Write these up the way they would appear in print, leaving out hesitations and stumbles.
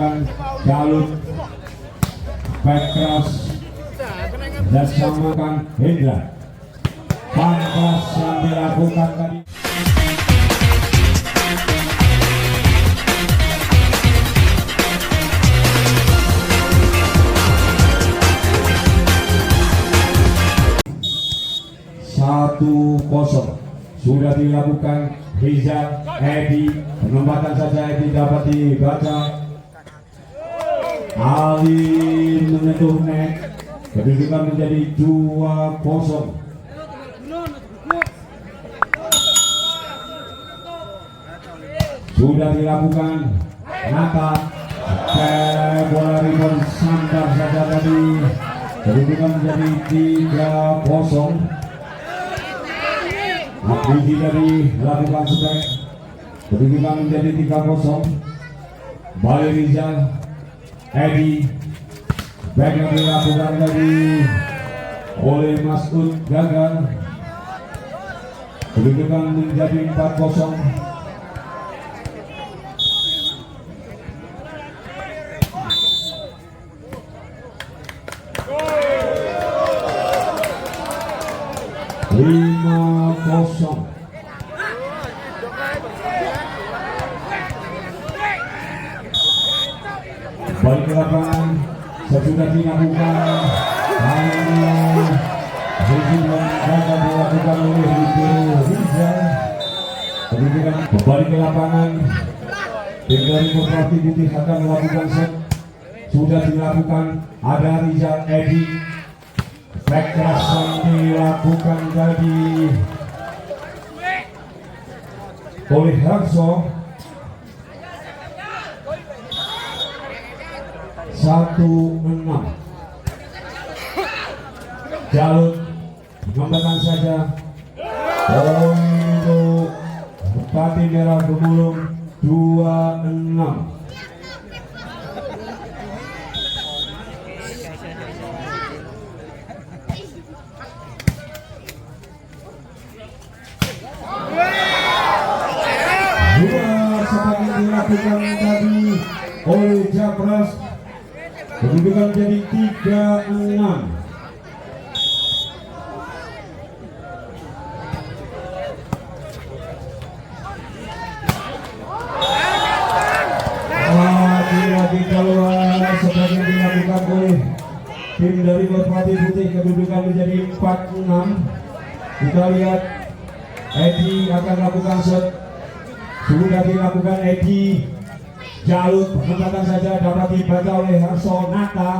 dilakukan jalur back cross dan samakan Hendra. Pankras yang dilakukan tadi. Satu kosong sudah dilakukan Rizal Edi, penempatan saja Edi dapat dibaca. Ali menyentuh net, kedudukan menjadi 2-0. Sudah dilakukan Nata, bola rebound sandar saja tadi, kedudukan menjadi 3-0. Puji dari lakukan strike, kedudukan menjadi 3-0. Bali Rizal Edi, back yang dilakukan tadi oleh Masud gagal, kedudukan menjadi 4-0. Balik ke lapangan sesudah dilakukan gagal dilakukan oleh Rizal. Kemudian kembali ke lapangan, tim dari Koperasi Putih akan melakukan set. Sudah dilakukan, ada Rizal Edi, back cross yang dilakukan tadi oleh Harso. 1-6. Jalur mengembangkan saja untuk Bupati Merah Gemulung 2-6. Seperti dilakukan tadi oleh Japras, kedudukan jadi 3-6. Lagi keluar seperti dilakukan oleh tim dari Merpati Putih, kedudukan menjadi 4-6. Kita lihat Edi akan melakukan shot. Sudah dilakukan Edi, jalur penempatan saja dapat dibaca oleh Harso. Nata,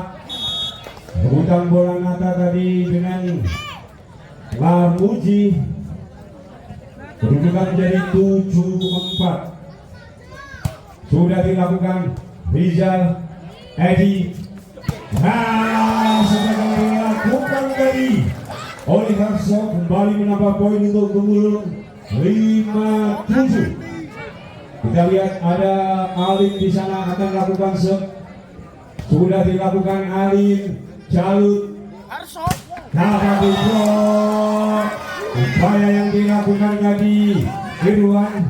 rebutan bola Nata tadi dengan Larmuji, kedudukan menjadi 7-4. Sudah dilakukan Rizal Edi, sudah dilakukan tadi oleh Harso, kembali menambah poin untuk Gemulung 5-7. Kita lihat ada Alin di sana akan melakukan shot. Sudah dilakukan Alin, jalur dapat diblok. Upaya yang dilakukan tadi Irwan,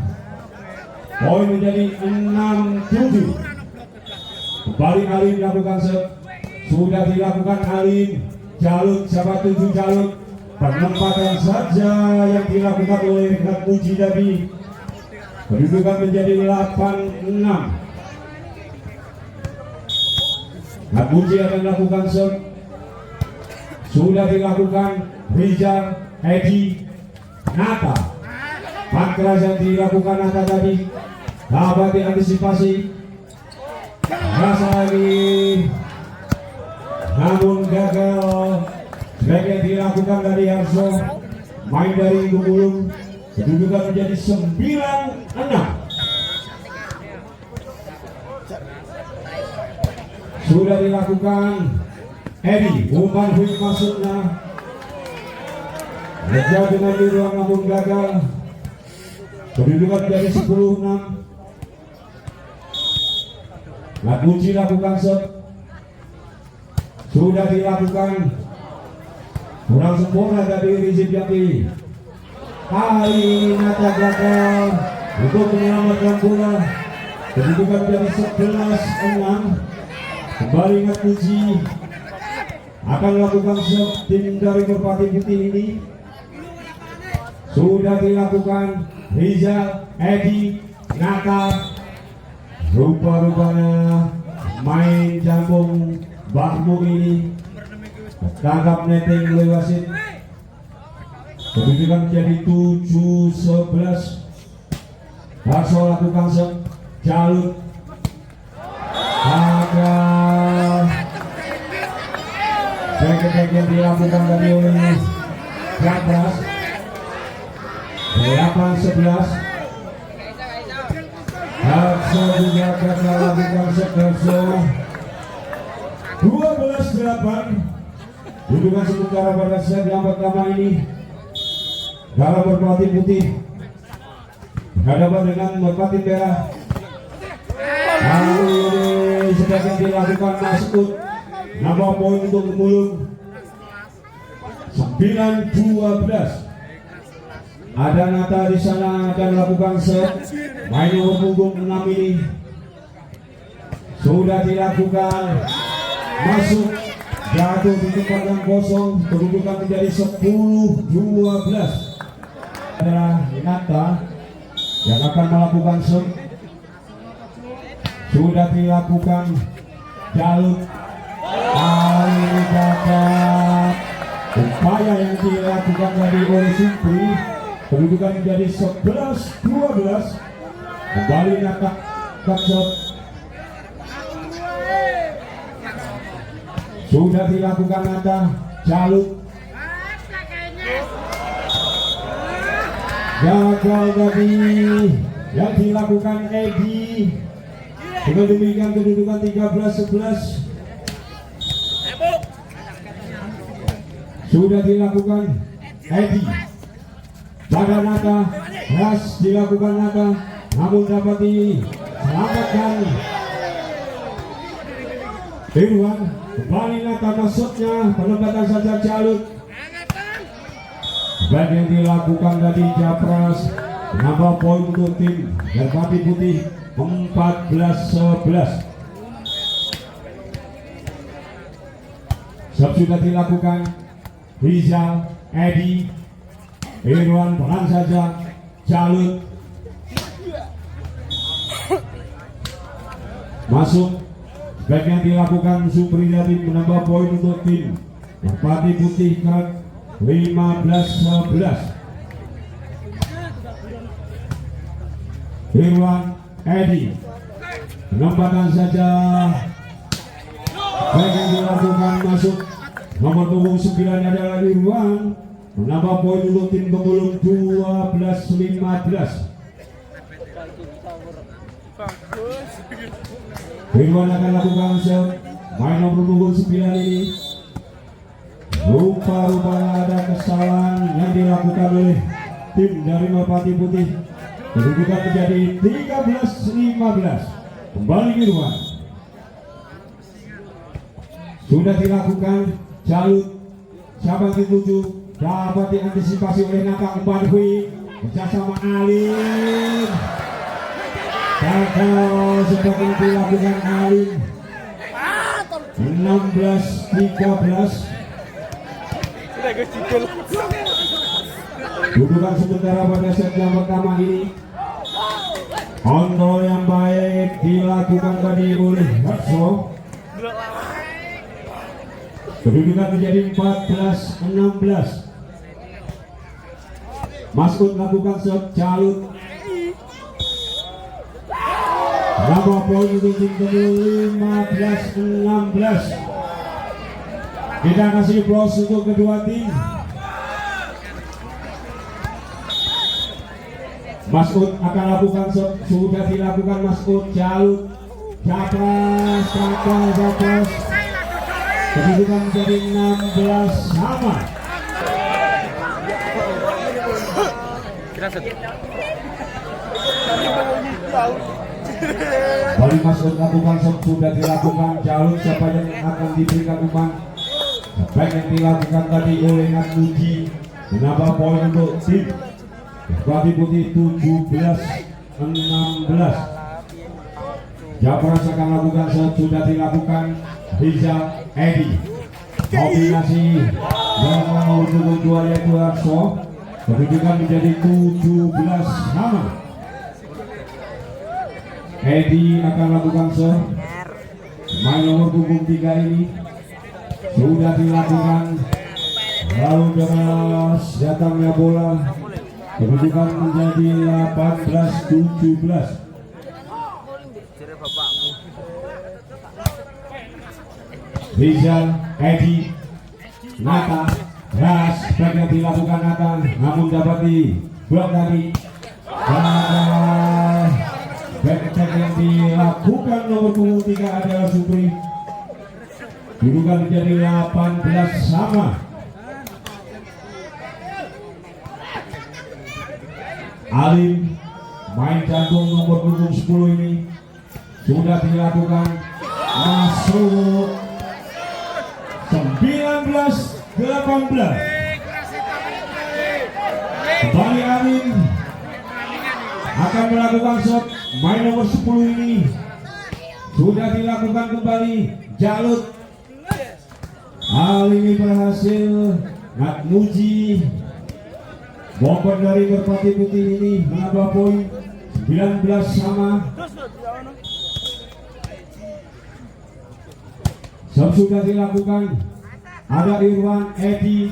poin menjadi 6-7. Kembali Alin melakukan shot. Sudah dilakukan Alin, jalur sahabat 7 jalur, penempatan saja yang dilakukan oleh Puji tadi, kedudukan menjadi 8-6. Puji akan melakukan shot. Sudah dilakukan Rizal Edi, Nata, Pankras yang dilakukan Nata tadi dapat diantisipasi. Rasa lagi, namun gagal. Sebagai dilakukan dari Harso, main dari Gemulung, kedudukan menjadi 9-6. Sudah dilakukan Edi, umpan quick masuknya Reja dengan di ruang namun gagal. Kedudukan menjadi 10-6. Lakuci lakukan shot. Sudah dilakukan, kurang sempurna dari Rizky Yati. Kali ini Nata gagal untuk menyelamatkan bola. kedudukan jadi 11-6. Kembali ingat Puji akan melakukan set tim dari Merpati Putih ini. Sudah dilakukan Rizal, Edi, Naka. Rupa-rupanya main jambung Bahmu ini tangkap netting oleh wasit. Kedudukan menjadi 7-11. Bakso lakukan set Jalut agar back yang dilakukan tadi oleh Jabras. 8-11. Bakso juga gagal lakukan set Bakso. 12-8. Dudukan sementara pada set yang pertama ini. Gara Merpati Putih berhadapan dengan Merpati Merah. Lalu ini sedang dilakukan Masud. Nambah poin untuk Mulung. 9-12. Ada Nata di sana dan lakukan set. Main nomor punggung 6 ini sudah dilakukan. Masuk jatuh di tempat yang kosong. Kedudukan menjadi 10-12. Adalah Nata yang akan melakukan set. Sudah dilakukan Jalut. Kali ini dapat upaya yang dilakukan tadi oleh Supri. Kedudukan menjadi 11-12. Kembali Nata shot. Sudah dilakukan Nata. Jalut gagal tadi yang dilakukan Edi. Dengan demikian kedudukan 13-11. Sudah dilakukan Edi. Pada Nata. Ras dilakukan Nata. Namun dapat diselamatkan Irwan. Kembali Nata masuknya. Penempatan saja Jalut. Dan yang dilakukan tadi Japras. Menambah poin untuk tim Merpati Putih 14-11. Sudah dilakukan Rizal, Edi, Irwan, pelan saja Jalut masuk. Sebaiknya dilakukan Supri dari menambah poin untuk tim Merpati Putih 15-11. Irwan, Edi, penempatan saja. Baik yang dilakukan masuk. Nomor punggung 9 adalah Irwan. Menambah poin untuk tim pemulung 12-15. Irwan akan lakukan shot. Main nomor punggung 9 ini. Rupa-rupanya ada kesalahan yang dilakukan oleh tim dari Merpati Putih. Kedudukan menjadi 13-15. Kembali Irwan. Sudah dilakukan Jalut. Siapa yang dituju dapat diantisipasi oleh Nata Umpadwi bersama Alin. Gagal sebagai dilakukan Alin. 16-13. Dudukan sementara pada set yang pertama ini. Kontrol yang baik dilakukan tadi oleh Bakso. Kedudukan menjadi 14-16. Masud lakukan shot. Jalut. Berapa poin untuk tim 15-16. Kita kasih plus untuk kedua tim. Masud akan lakukan shot. Sudah dilakukan Masud. Jalut. Japras. Kedudukan menjadi 16 sama. Bali Masud lakukan shot. Sudah dilakukan Jalut. Siapa yang akan diberikan umpan? Baik yang dilakukan tadi oleh Natmuji. Menambah poin untuk tim Merpati Putih 17-16. Japras akan lakukan sudah dilakukan Rizal Edi. Kombinasi yang nomor 22 yaitu Arso. Kedudukan menjadi 17 sama. Edi akan lakukan main nomor punggung 3 ini sudah dilakukan. Lalu deras datangnya bola. Kedudukan menjadi 18-17. Rizal Edi Nata ras banyak dilakukan Nata, namun dapat di blok tadi. Back yang dilakukan nomor punggung 3 adalah Supri. Kedudukan menjadi 18 sama. Alim main jantung nomor punggung 10 ini sudah dilakukan, masuk 19-18. Kembali Alim akan melakukan shot. Main nomor 10 ini sudah dilakukan kembali. Jalut Alim ini berhasil. Natmuji bomber dari Merpati Putih ini menambah poin 19 sama. Sudah dilakukan. Ada Irwan Edi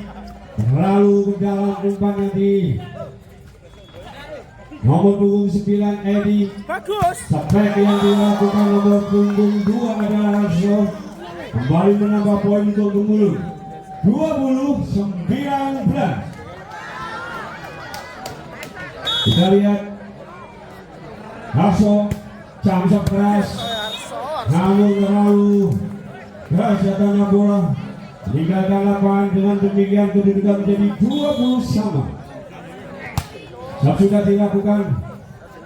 lalu ke dalam umpannya di nomor punggung 9 Edi. Strike yang dilakukan nomor punggung 2 adalah Arso. Kembali menambah poin untuk Gemulung 20-19. Kita lihat Arso camsak keras, namun terlalu keras datangnya bola meninggalkan lapangan. Dengan demikian kedudukan menjadi 20 sama. Sudah dilakukan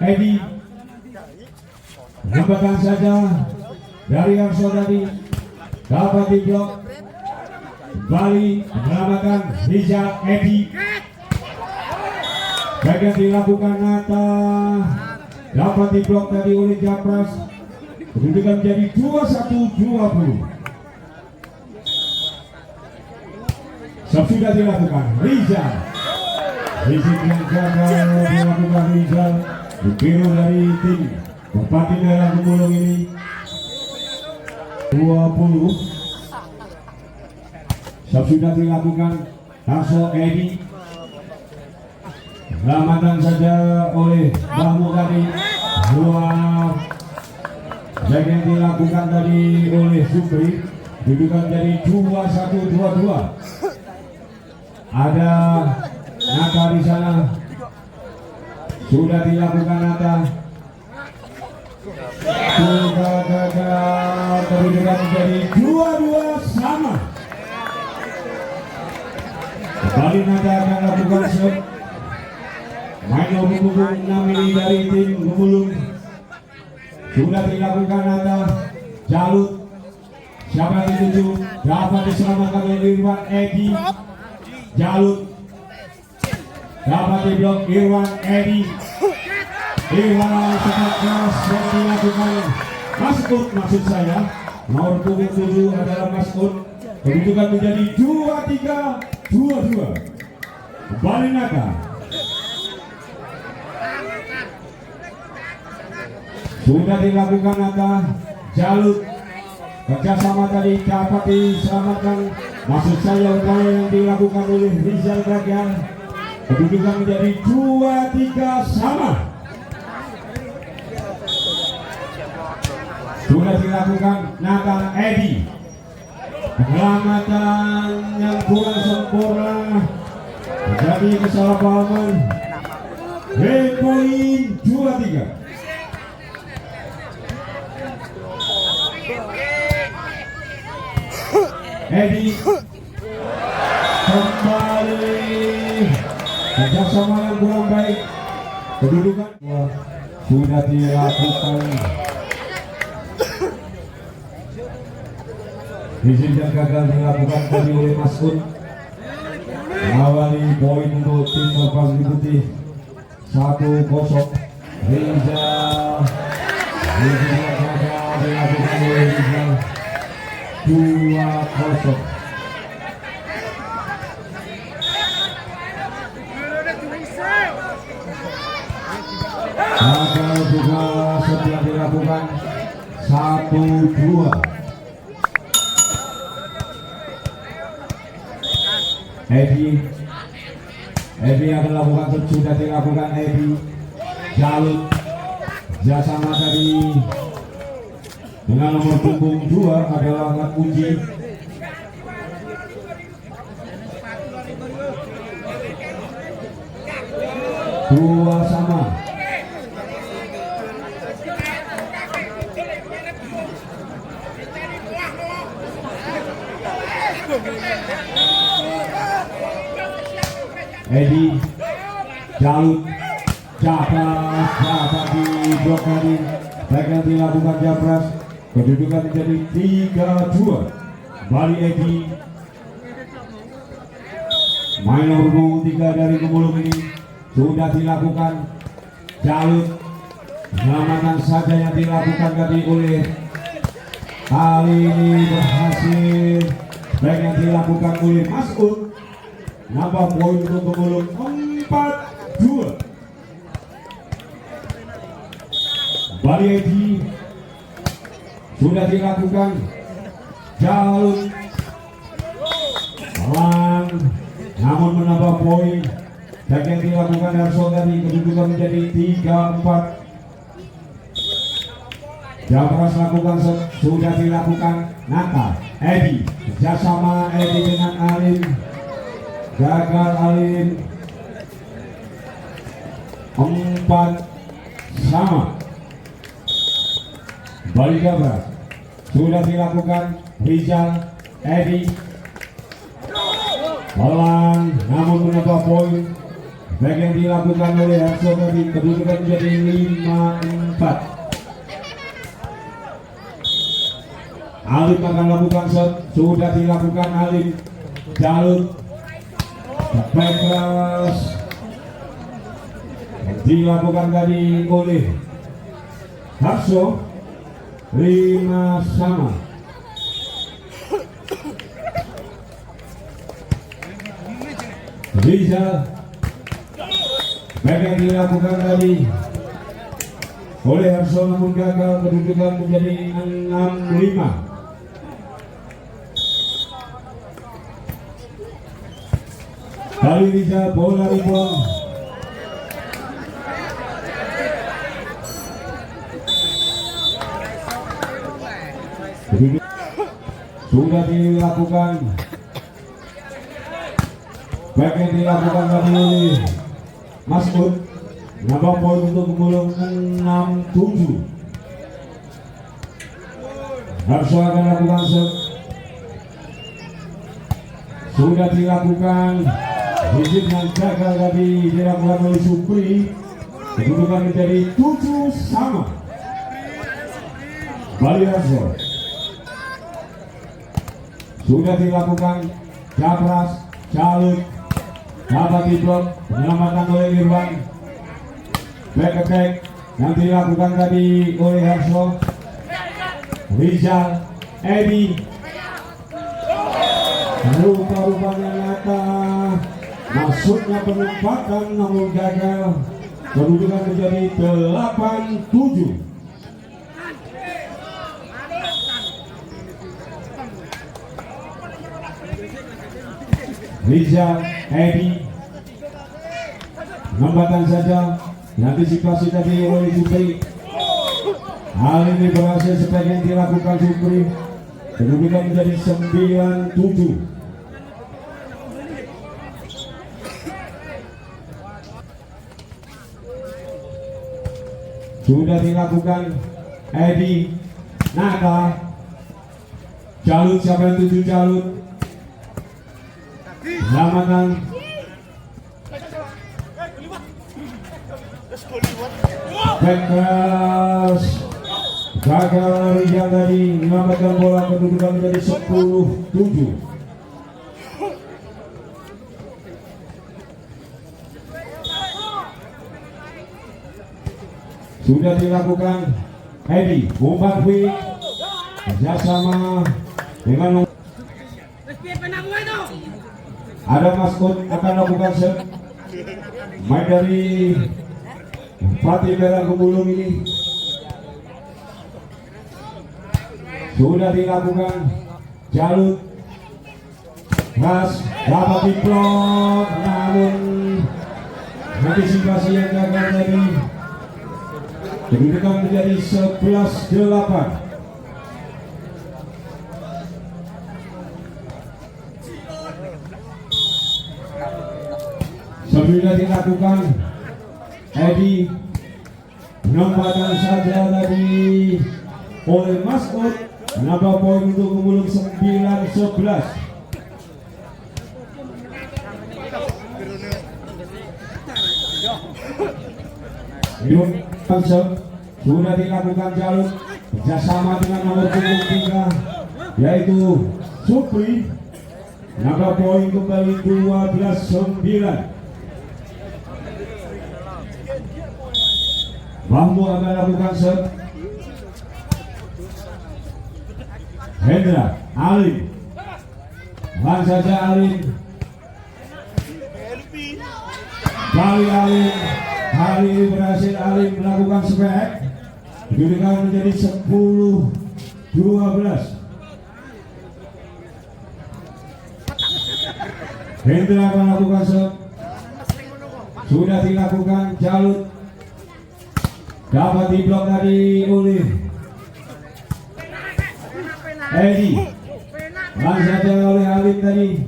Edi, menambahkan saja dari Arso tadi, dapat diblok. Kembali menyelamatkan Rizal Edi. Bagian dilakukan Nata, dapat diblok tadi oleh Japras. Kedudukan menjadi 21-20. Sudah dilakukan Rizal. Risik yang gagal dilakukan Rizal. Dikiru dari tim Merpati Merah Gemulung ini 20. Sudah dilakukan Arso Edi. Selamatan saja oleh Bahmu tadi. Bagian dilakukan tadi oleh Supri. Kedudukan jadi 21-22. Ada Nata di sana. Sudah dilakukan Nata. Sudah gagal. Kedudukan menjadi 22 sama. Kembali Nata akan lakukan shot. Main nomor punggung 6 ini dari tim Gemulung. Sudah dilakukan Nata. Jalut. Siapa yang dituju? Dapat diselamatkan oleh Irwan Edi. Jalut. Dapat diblok Irwan Edi. Irwan sangat keras yang dilakukan Mas'ud, maksud saya. Nomor punggung 7 adalah Mas'ud. Kedudukan menjadi 23-22. Kembali Nata. Sudah dilakukan Nata. Jalut. Kerjasama tadi dapat diselamatkan, maksud saya upaya yang dilakukan oleh Rizal Bagian. Kedudukan menjadi 23 sama. Sudah dilakukan Nata Edi. Penyelamatan yang kurang sempurna menjadi kesalahpahaman. Poin 23. Edi kembali kerjasama yang kurang baik. Kedudukan sudah dilakukan. Izin yang gagal dilakukan tadi oleh Mas'ud. Mengawali poin untuk tim Merpati Putih 1-0. Rizal yang gagal. dilakukan oleh Rizal 2-0. Gagal juga setelah dilakukan 1-2. Edi akan lakukan, sudah dilakukan Edi. Jalut jasama dari dengan nomor punggung 2 adalah anak Uji. Dua sama. Edi Jalut Japras dapat diblokadi, akan dilakukan Japras, kedudukan menjadi 3-2. Bali Edi main nomor 3 dari Gemulung ini sudah dilakukan. Jalut penyelamatan saja yang dilakukan tadi oleh, kali ini berhasil, baik yang dilakukan oleh Mas'ud. Nambah poin untuk Gemulung 4-2. Bali Edi sudah dilakukan. Jalut pelan namun menambah poin, baik yang dilakukan Harso tadi, kedudukan menjadi 3-4. Japras lakukan, sudah dilakukan. Nata Edi kerjasama Edi dengan Alim, gagal Alim. 4 sama. Bali Japras sudah dilakukan. Rizal Edi pelan namun menambah poin, baik yang dilakukan oleh Harso tadi, kedudukan menjadi 5-4. Alim akan lakukan shot, sudah dilakukan Alim. Jalut backcross dilakukan tadi oleh Harso. 5 sama. Rizal baik yang dilakukan tadi oleh Harso namun gagal, kedudukan menjadi 6-5. Kali Rizal bola rebound. Sudah dilakukan, baik yang dilakukan tadi oleh Mas'ud. Nambah poin untuk Gemulung 6-7. Harso akan lakukan shot, sudah dilakukan. Izin yang gagal tadi dilakukan oleh Supri, kedudukan menjadi 7 sama. Bali Harso sudah dilakukan. Japras Jalut dapat diblok, penyelamatan oleh Irwan. Back attack yang dilakukan tadi oleh Harso. Rizal Edi rupa-rupanya Nata, maksudnya penempatan namun gagal, kedudukan menjadi 8-7. Rizal Edi penempatan saja, antisipasi tadi oleh Supri. Hal ini berhasil sebagian dilakukan Supri, kedudukan menjadi 9-7. Sudah dilakukan Edi. Nata Jalut, siapa yang tuju Jalut? Penyelamatan backcross gagal Rizal tadi, menyelamatkan bola, kedudukan menjadi 10-7. Sudah dilakukan Edi umpan quick kerjasama dengan ada Mas'ud akan lakukan set main dari Fatih Merah Pemulung ini sudah dilakukan Jalut Ras dapat diblok namun antisipasi yang gagal tadi kedudukan menjadi 11-8. Sudah dilakukan Edi penempatan saja tadi oleh Mas'ud menambah poin untuk Pemulung 9-11. Sudah dilakukan Jalut kerjasama dengan nomor punggung 3 yaitu Supri menambah poin kembali 12-9. Bambu akan lakukan set Hendra Alim langsung saja Alim kali Alim hari ini berhasil Alim melakukan spek kedudukan menjadi 10-12. Hendra akan lakukan set sudah dilakukan Jalut dapat diblok dari oleh Edi langsung saja oleh Alim tadi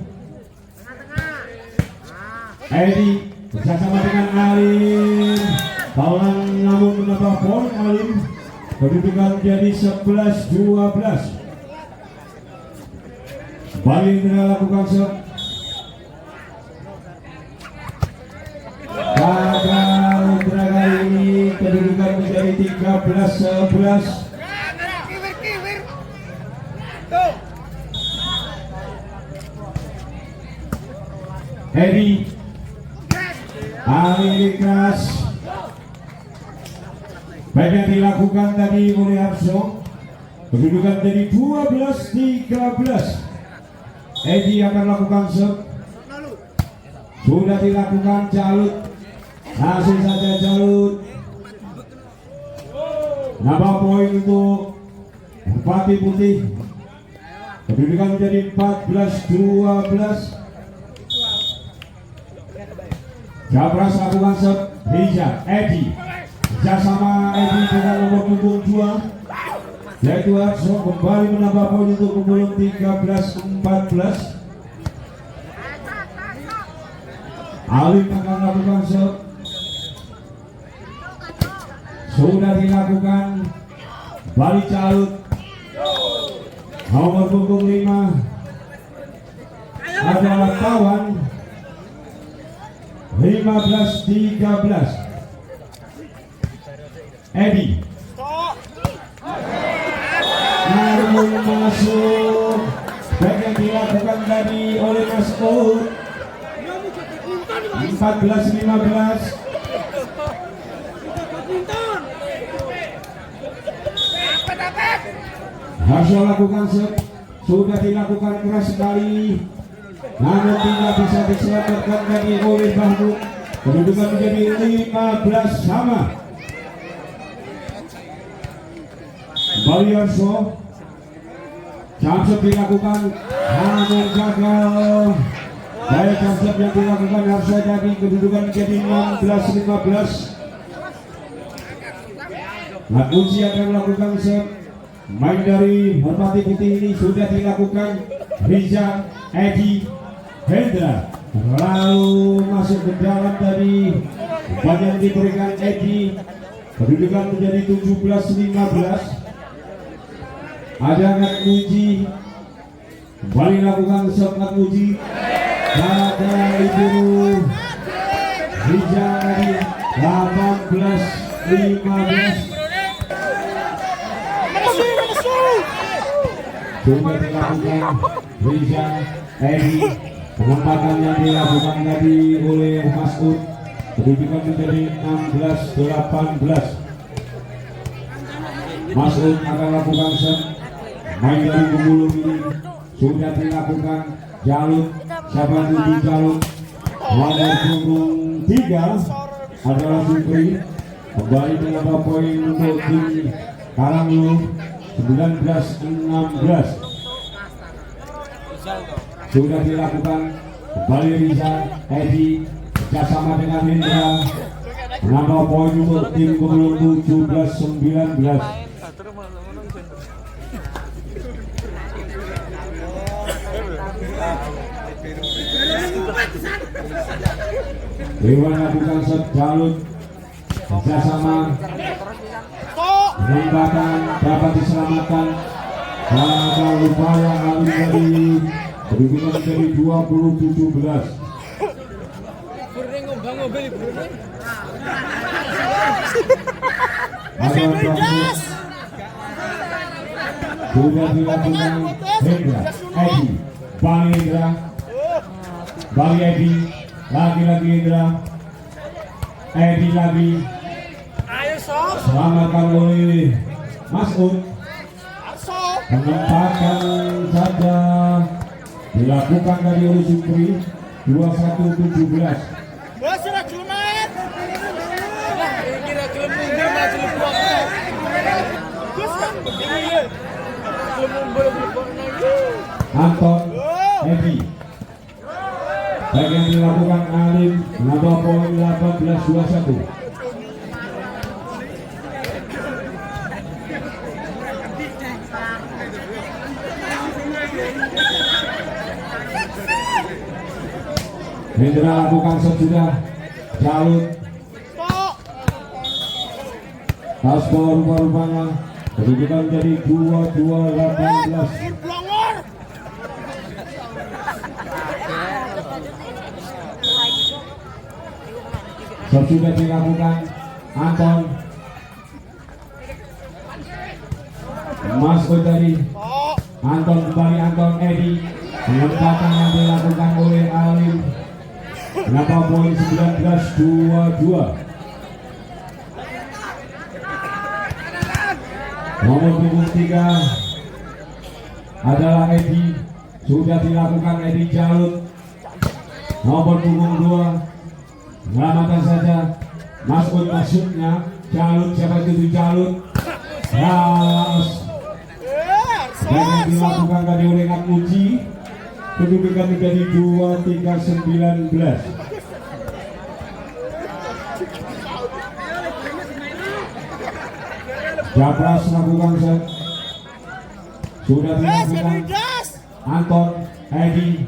Edi bersama dengan Alim Paulan namun menambah poin Alim kedudukan menjadi 11-12. Bali melakukan set gagal kali ini kedudukan menjadi 13-11. Edi Ali keras baik yang dilakukan tadi oleh Arso kedudukan menjadi 12-13. Edi akan lakukan set sudah dilakukan Jalut langsung saja Jalut nambah poin untuk Fatih Putih kedudukan menjadi 14-12. Japras lakukan set Rija Edi bersama Edi dengan nomor punggung 2 yaitu Arso kembali menambah poin untuk Pemulung 13-14. Alim akan lakukan set sudah dilakukan Bali Jalut nomor punggung 5 adalah kawan 15-13. Edi namun masuk baik yang dilakukan tadi oleh Mas'ud 14-15. Harus lakukan set sudah dilakukan keras sekali namun tidak bisa diselamatkan tadi oleh Bahmud kedudukan menjadi 15 sama. Bali Arso Jamsep dilakukan namun gagal. Baik Jamsep yang dilakukan harus jadi kedudukan menjadi 16-15. Lakunci akan melakukan set main dari Merpati Putih ini sudah dilakukan Riza Edi Hendra lalu masuk ke dalam tadi umpan yang diberikan Edi kedudukan menjadi 17-15. Ada Ngatmuji kembali lakukan shot Ngatmuji ada Ibu Riza Edi 18-15. Coba dilakukan Riza Edi penempatan yang dilakukan tadi oleh Mas'ud kedudukan menjadi 16-18. Masuk akan lakukan set. Main dari Gumulung ini sudah dilakukan. Jalut, siapa di Jalut? Nomor punggung 3 adalah Supri. Kembali menambah poin untuk tim Karanglu 19-16. Sudah dilakukan. Kembali Riza, Edi bersama dengan Hendra menambah poin untuk tim Gumulung 17-19. Dewan lakukan set Jalut bersama penempatan dapat diselamatkan dan ada upaya alih dari kedudukan menjadi 20-17. Sudah dilakukan Hendra, Edi, Bali Hendra, Bali Edi, lagi-lagi Hendra, Edi lagi, selamatkan oleh Masud. Penempatan saja dilakukan dari oleh Supri 21-17. Anton Edi bagian dilakukan Alim menambah poin 18-21. Hendra lakukan sesudah Jalut Tasbor rupa-rupanya kedudukan jadi 22-18. Sudah dilakukan Anton masuk dari Anton, kembali Anton Edi, penempatan yang dilakukan oleh Alim menambah poin 19-22. Nomor punggung 3 adalah Edi, sudah dilakukan Edi Jalut. Nomor punggung 2 menyelamatkan saja masuknya Jalut, siapa itu Jalut. Yes. Yang dilakukan tadi oleh Kak Muji, kedudukan menjadi 23-19. Japras melakukan set. Sudah dilakukan Anton Edi.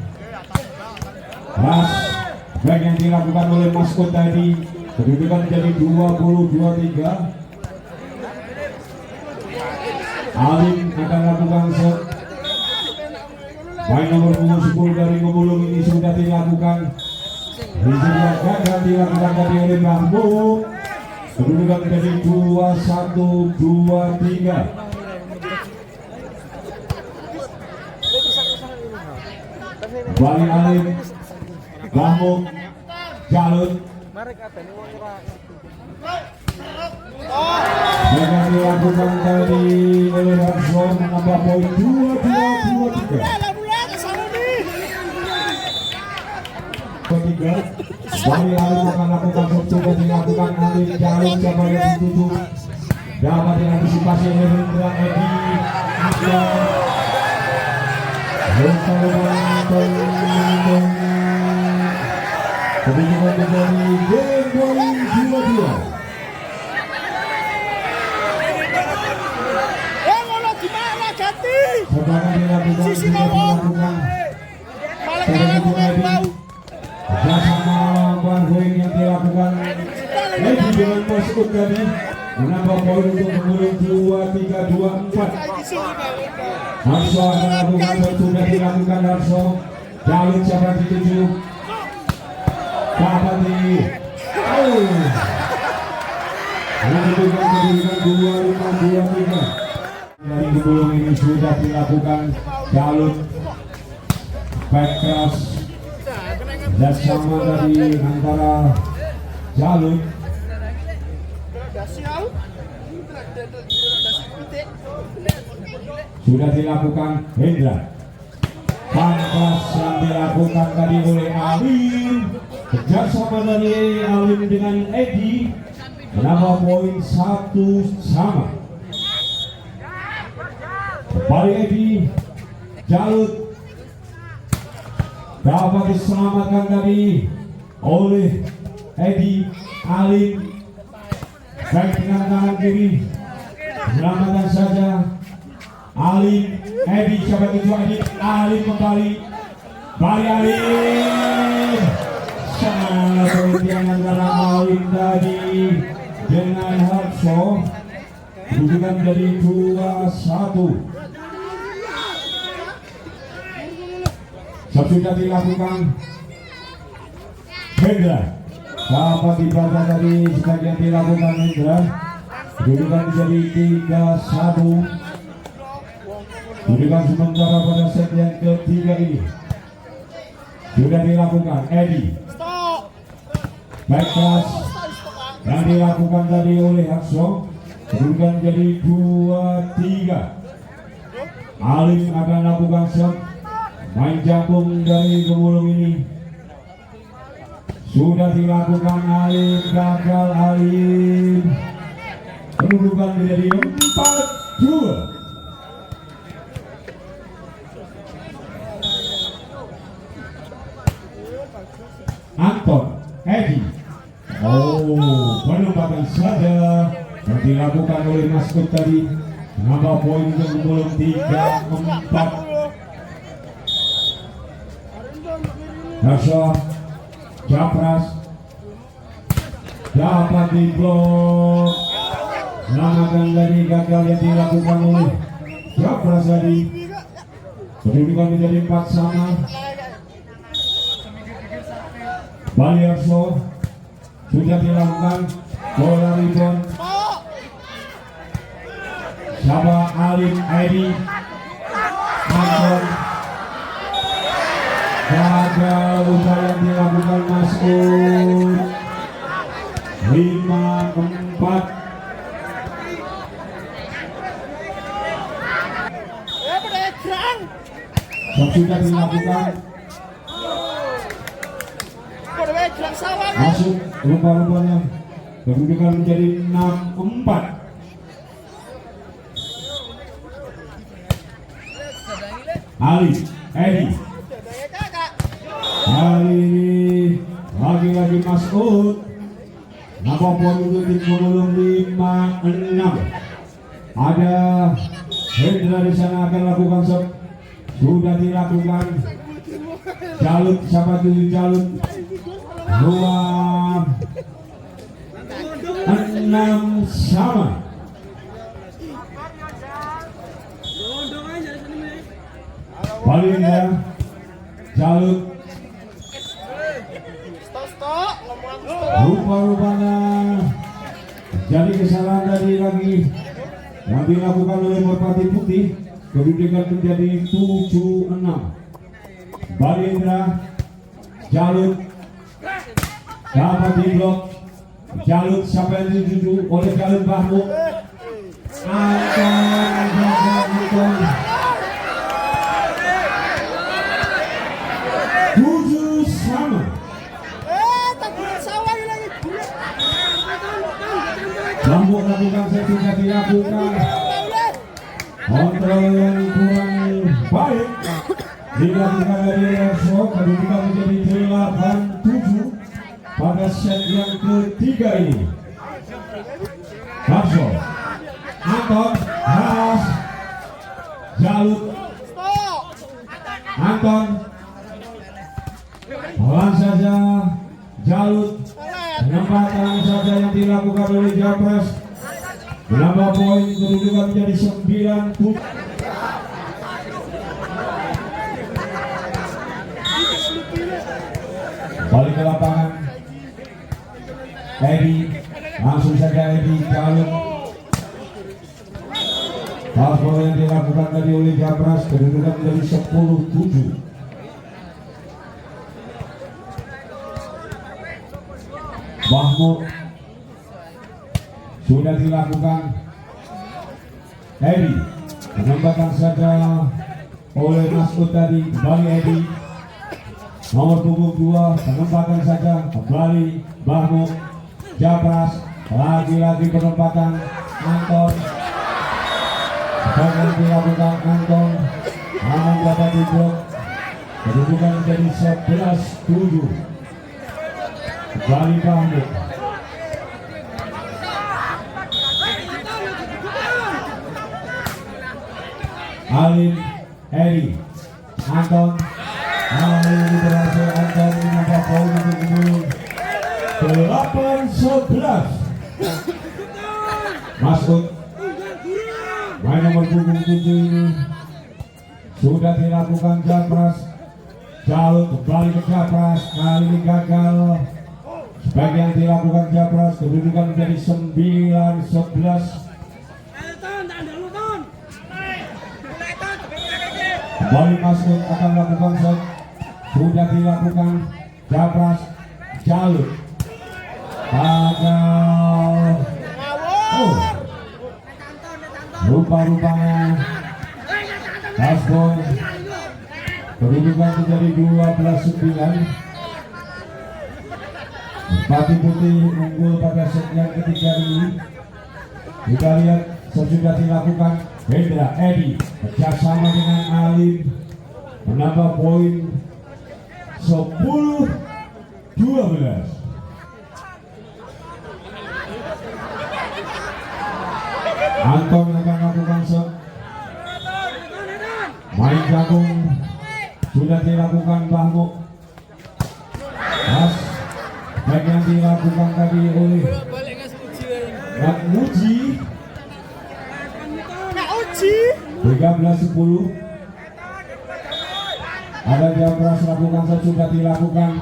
Ras baik yang dilakukan oleh Maskot tadi, kedudukan menjadi 20-23. Alim akan lakukan set. Main nomor punggung 10 dari Gumulung ini sudah dilakukan. Gagal dilakukan tadi oleh Bambu. Kedudukan menjadi 21-23. Bali Alim, Bambu, Jalut. Jangan dilakukan tadi oleh Harson menambah poin 22-23. Bali Alim akan lakukan coba dilakukan Alim Jalut, siapa yang ditutup dapat diantisipasi oleh Hendra Edi Akbar. Kedudukan menjadi game 22. Serangan dilakukan bersama poin yang dilakukan Edi dengan masuk tadi menambah poin untuk Gumulung 23-24. Harso akan lakukan sudah dilakukan Harso. Jalut siapa dituju dapat di menentukan kedudukan 25-23. Dari Gumulung ini sudah dilakukan Jalut back cross dan sama dari antara Jalut sudah dilakukan Hendra. Pangkas yang dilakukan tadi oleh Alin, kerjasama dari Alin dengan Edi, menambah poin 1 sama. Kembali Edi, Jalut dapat diselamatkan tadi oleh Edi. Alin baik dengan tangan kiri, selamatkan saja Alin. Edi coba tuju Edi, Alin kembali Alin. Sangat penting antara Alin tadi dengan Harso, rujukan dari 2-1. Sudah dilakukan Hendra, dapat dibaca tadi sebagian dilakukan Hendra, rujukan menjadi 3-1. Rujukan sementara pada set yang ketiga ini sudah dilakukan Edi. Baik kelas yang dilakukan tadi oleh Hakso, rujukan menjadi 2-3. Alif akan lakukan shot. Main jambung dari Gemulung ini sudah dilakukan Alif, gagal Alif. Kedudukan menjadi 4-2. Anton, Edi. Penempatan saja yang dilakukan oleh Maskot tadi, menambah poin untuk Gemulung 3-4. Hasha Japras dapat diblok, selamatkan dari gagal yang dilakukan oleh Japras tadi. Kedudukan menjadi 4 sama. Baliarso sudah dilakukan bola rebound. Sabah Alif Edi Anton. Gagal upaya yang dilakukan Mas'ud. 5-4. Sudah dilakukan masuk rupa-rupanya. Kedudukan menjadi 6-4. Ali Edi. Kali ini lagi-lagi Mas'ud. Nambah poin untuk tim Gemulung 5-6. Ada Hendra di sana akan lakukan shot. Sudah dilakukan. Jalut, siapa tuju Jalut? 2-6 sama. Palingnya Jalut. Rupa-rupanya jadi kesalahan tadi lagi yang dilakukan oleh Merpati Putih. Kedudukan menjadi 7-6. Balindra Jalut dapat diblok. Jalut siapa yang dituju oleh Jalut Bahmu. Anton 7 sama. Lambuk lakukan sesudah dilakukan kontrol yang kurang baik dilakukan dari Erso. Kedudukan menjadi 8-7 pada set yang ketiga ini. Erso, Anton, Has, Jalut, Anton, lawan saja Jalut. Penempatan saja yang dilakukan oleh Japras, menambah poin. Kedudukan menjadi 9. Balik ke lapangan Edi, langsung saja Edi Jalut. Foul yang dilakukan tadi oleh Japras. Kedudukan menjadi 10-7. Mahmud sudah dilakukan Edi dengan penempatan saja oleh Masud tadi. Kembali Edi nomor punggung 2, penempatan saja kembali Bahmuk. Japras lagi-lagi penempatan Anton, yang dilakukan Anton namun dapat diblok. Kedudukan menjadi 11-7. Kembali Bahmuk. Alim Eri Anton ini berhasil. Anton menambah poin untuk menurun 8-11. Masuk main nomor punggung 7 ini sudah dilakukan Japras. Jalur kembali ke Japras, kali ini gagal. Sebagian dilakukan Japras, kedudukan menjadi 9-11. Kembali Masuk akan melakukan shot, sudah dilakukan Japras. Jalur gagal. Rupa-rupanya Hasbon kedudukan menjadi 12-9. Merpati Putih unggul pada set yang ketiga ini. Kita lihat sudah dilakukan Hendra Edi kerjasama dengan Alim menambah poin 10-12. Anton akan melakukan shot. Main jagung sudah dilakukan Bahmuk. Pas baik yang dilakukan tadi oleh Nak Muji. 13-10. Ada Japras lakukan shot, sudah dilakukan.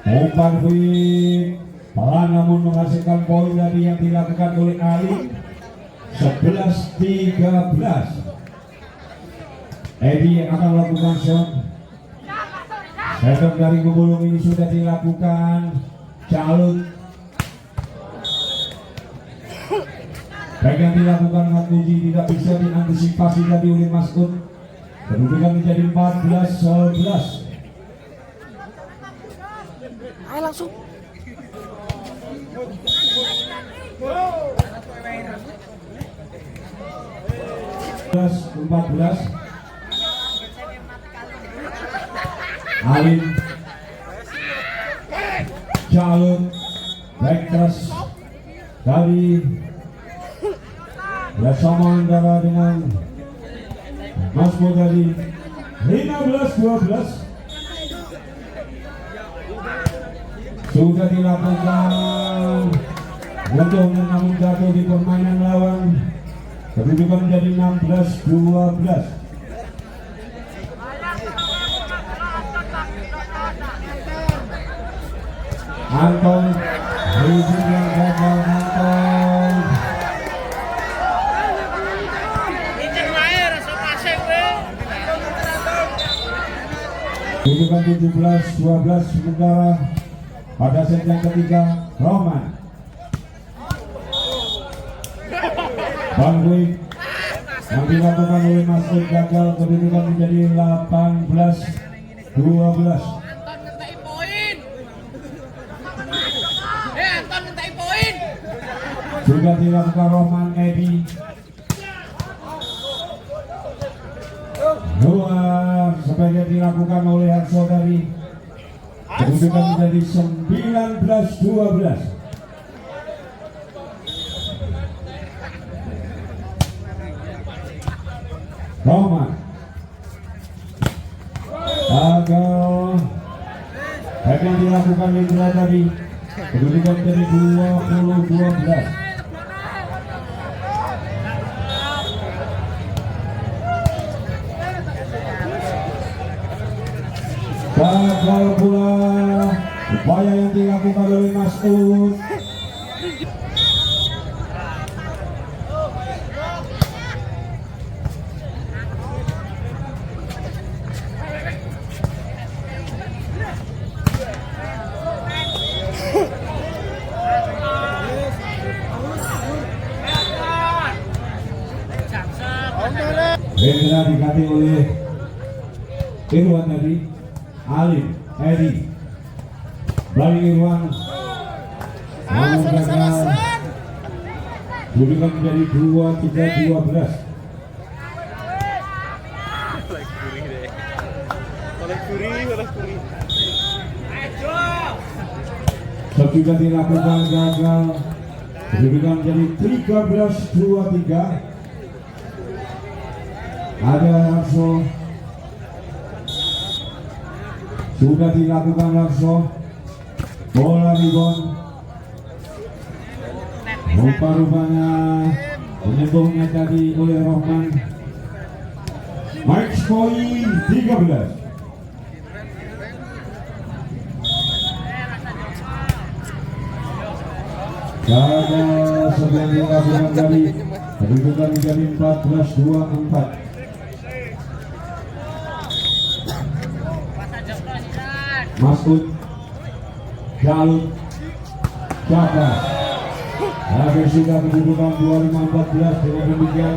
Umpan quick pelan namun menghasilkan poin tadi yang dilakukan oleh Ali. 11-13. Edi akan melakukan shot. Setup dari Gubulung ini sudah dilakukan. Calon baik yang dilakukan Hatmuji tidak bisa diantisipasi tadi oleh Masud. Kedudukan menjadi 14-11. Ayo langsung. 14. Alim Jalur baik keras dari bersama antara dengan Mas Modali. 15-12 sudah dilakukan untuk namun jatuh di permainan lawan. Kedudukan menjadi 16-12. Anton hujung yang gagal. Anton kedudukan 17-12 sementara pada set yang ketiga. Roman Bangui yang dilakukan oleh Masud gagal. Kedudukan menjadi 18-12. Sudah dilakukan Roman Edi. Dua sebagai dilakukan oleh Harso dari. Kedudukan menjadi 19-12. Roman gagal. Baik yang dilakukan Indra tadi. Kedudukan menjadi 20-12. Gagal pula upaya yang dilakukan oleh Masud. Irwan tadi, Alif, Edi, balik Irwan, namun gagal. Kedudukan menjadi 23-12. Sudah dilakukan gagal. Kedudukan menjadi 13-23. Ada Lakso. Sudah dilakukan Lakso. Bola rebound. Rupa-rupanya menyentuhnya tadi oleh Rohman. Match point 13. Gagal sedang dilakukan tadi. Kedudukan menjadi 14-24. Masud, Jalud, Jaka. Akhir sudah kedudukan 25-14. Dengan demikian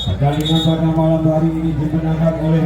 pertandingan pada malam hari ini dimenangkan oleh